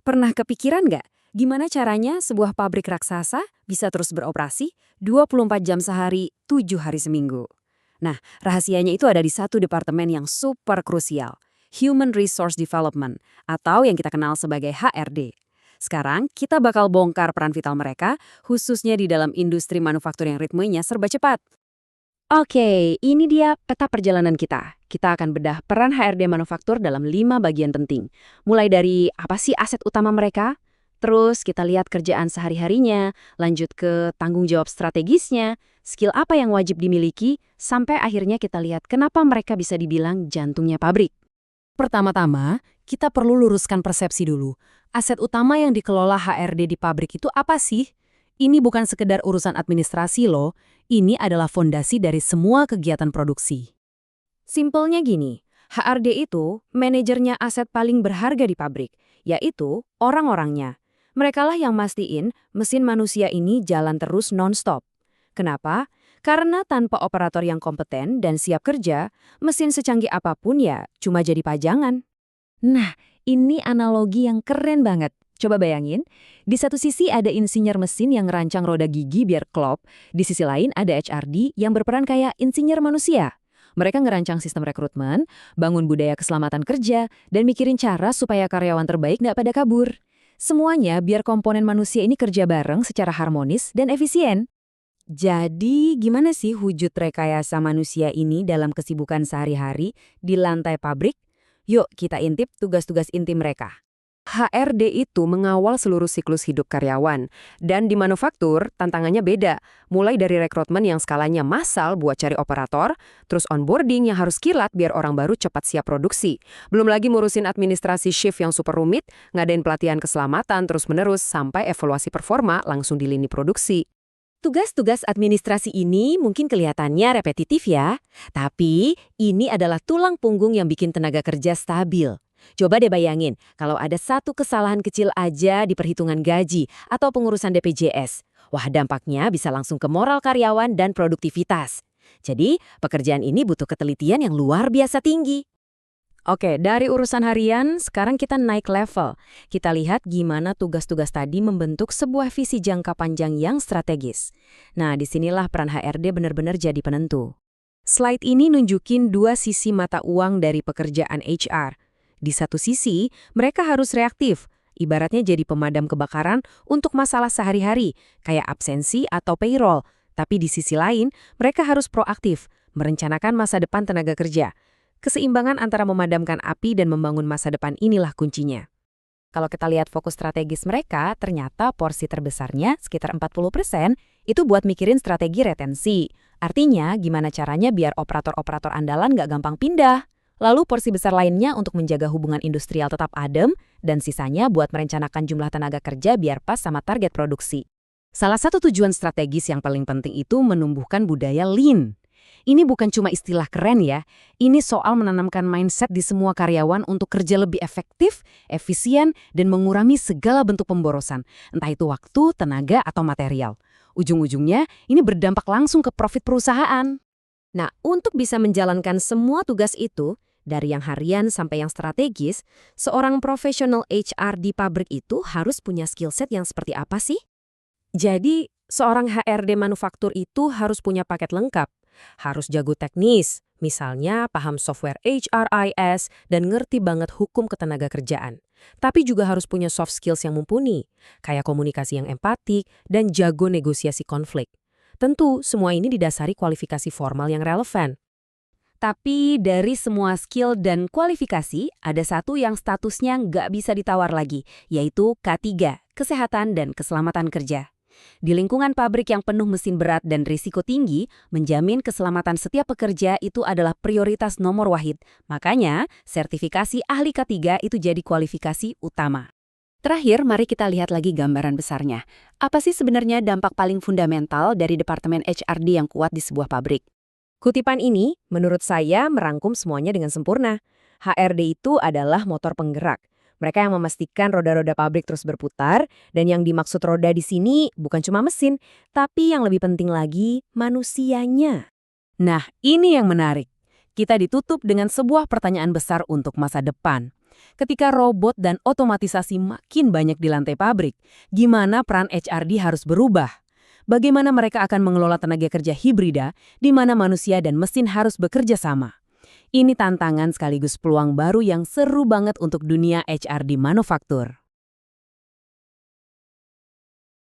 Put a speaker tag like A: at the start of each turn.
A: Pernah kepikiran nggak gimana caranya sebuah pabrik raksasa bisa terus beroperasi 24 jam sehari, 7 hari seminggu? Nah, rahasianya itu ada di satu departemen yang super krusial, Human Resource Development, atau yang kita kenal sebagai HRD. Sekarang, kita bakal bongkar peran vital mereka, khususnya di dalam industri manufaktur yang ritmenya serba cepat. Oke, ini dia peta perjalanan kita. Kita akan bedah peran HRD manufaktur dalam 5 bagian penting. Mulai dari apa sih aset utama mereka, terus kita lihat kerjaan sehari-harinya, lanjut ke tanggung jawab strategisnya, skill apa yang wajib dimiliki, sampai akhirnya kita lihat kenapa mereka bisa dibilang jantungnya pabrik. Pertama-tama, kita perlu luruskan persepsi dulu. Aset utama yang dikelola HRD di pabrik itu apa sih? Ini bukan sekedar urusan administrasi loh, ini adalah fondasi dari semua kegiatan produksi. Simpelnya gini, HRD itu manajernya aset paling berharga di pabrik, yaitu orang-orangnya. Merekalah yang mastiin mesin manusia ini jalan terus non-stop. Kenapa? Karena tanpa operator yang kompeten dan siap kerja, mesin secanggih apapun ya cuma jadi pajangan. Nah, ini analogi yang keren banget. Coba bayangin, di satu sisi ada insinyur mesin yang ngerancang roda gigi biar klop, di sisi lain ada HRD yang berperan kayak insinyur manusia. Mereka ngerancang sistem rekrutmen, bangun budaya keselamatan kerja, dan mikirin cara supaya karyawan terbaik nggak pada kabur. Semuanya biar komponen manusia ini kerja bareng secara harmonis dan efisien. Jadi, gimana sih wujud rekayasa manusia ini dalam kesibukan sehari-hari di lantai pabrik? Yuk, kita intip tugas-tugas inti mereka. HRD itu mengawal seluruh siklus hidup karyawan. Dan di manufaktur, tantangannya beda. Mulai dari rekrutmen yang skalanya massal buat cari operator, terus onboarding yang harus kilat biar orang baru cepat siap produksi. Belum lagi ngurusin administrasi shift yang super rumit, ngadain pelatihan keselamatan terus-menerus, sampai evaluasi performa langsung di lini produksi. Tugas-tugas administrasi ini mungkin kelihatannya repetitif ya, tapi ini adalah tulang punggung yang bikin tenaga kerja stabil. Coba deh bayangin, kalau ada satu kesalahan kecil aja di perhitungan gaji atau pengurusan DPJS, wah dampaknya bisa langsung ke moral karyawan dan produktivitas. Jadi, pekerjaan ini butuh ketelitian yang luar biasa tinggi. Oke, dari urusan harian, sekarang kita naik level. Kita lihat gimana tugas-tugas tadi membentuk sebuah visi jangka panjang yang strategis. Nah, disinilah peran HRD benar-benar jadi penentu. Slide ini nunjukin dua sisi mata uang dari pekerjaan HR. Di satu sisi, mereka harus reaktif, ibaratnya jadi pemadam kebakaran untuk masalah sehari-hari, kayak absensi atau payroll. Tapi di sisi lain, mereka harus proaktif, merencanakan masa depan tenaga kerja. Keseimbangan antara memadamkan api dan membangun masa depan inilah kuncinya. Kalau kita lihat fokus strategis mereka, ternyata porsi terbesarnya, sekitar 40%, itu buat mikirin strategi retensi. Artinya, gimana caranya biar operator-operator andalan nggak gampang pindah. Lalu porsi besar lainnya untuk menjaga hubungan industrial tetap adem, dan sisanya buat merencanakan jumlah tenaga kerja biar pas sama target produksi. Salah satu tujuan strategis yang paling penting itu menumbuhkan budaya lean. Ini bukan cuma istilah keren ya, ini soal menanamkan mindset di semua karyawan untuk kerja lebih efektif, efisien, dan mengurangi segala bentuk pemborosan, entah itu waktu, tenaga, atau material. Ujung-ujungnya, ini berdampak langsung ke profit perusahaan. Nah, untuk bisa menjalankan semua tugas itu, dari yang harian sampai yang strategis, seorang profesional HR di pabrik itu harus punya skill set yang seperti apa sih? Jadi, seorang HRD manufaktur itu harus punya paket lengkap. Harus jago teknis, misalnya paham software HRIS dan ngerti banget hukum ketenaga kerjaan. Tapi juga harus punya soft skills yang mumpuni, kayak komunikasi yang empatik dan jago negosiasi konflik. Tentu, semua ini didasari kualifikasi formal yang relevan. Tapi dari semua skill dan kualifikasi, ada satu yang statusnya nggak bisa ditawar lagi, yaitu K3, Kesehatan dan Keselamatan Kerja. Di lingkungan pabrik yang penuh mesin berat dan risiko tinggi, menjamin keselamatan setiap pekerja itu adalah prioritas nomor wahid. Makanya, sertifikasi ahli K3 itu jadi kualifikasi utama. Terakhir, mari kita lihat lagi gambaran besarnya. Apa sih sebenarnya dampak paling fundamental dari Departemen HRD yang kuat di sebuah pabrik? Kutipan ini, menurut saya, merangkum semuanya dengan sempurna. HRD itu adalah motor penggerak. Mereka yang memastikan roda-roda pabrik terus berputar, dan yang dimaksud roda di sini bukan cuma mesin, tapi yang lebih penting lagi, manusianya. Nah, ini yang menarik. Kita ditutup dengan sebuah pertanyaan besar untuk masa depan. Ketika robot dan otomatisasi makin banyak di lantai pabrik, gimana peran HRD harus berubah? Bagaimana mereka akan mengelola tenaga kerja hibrida di mana manusia dan mesin harus bekerja sama? Ini tantangan sekaligus peluang baru yang seru banget untuk dunia HRD manufaktur.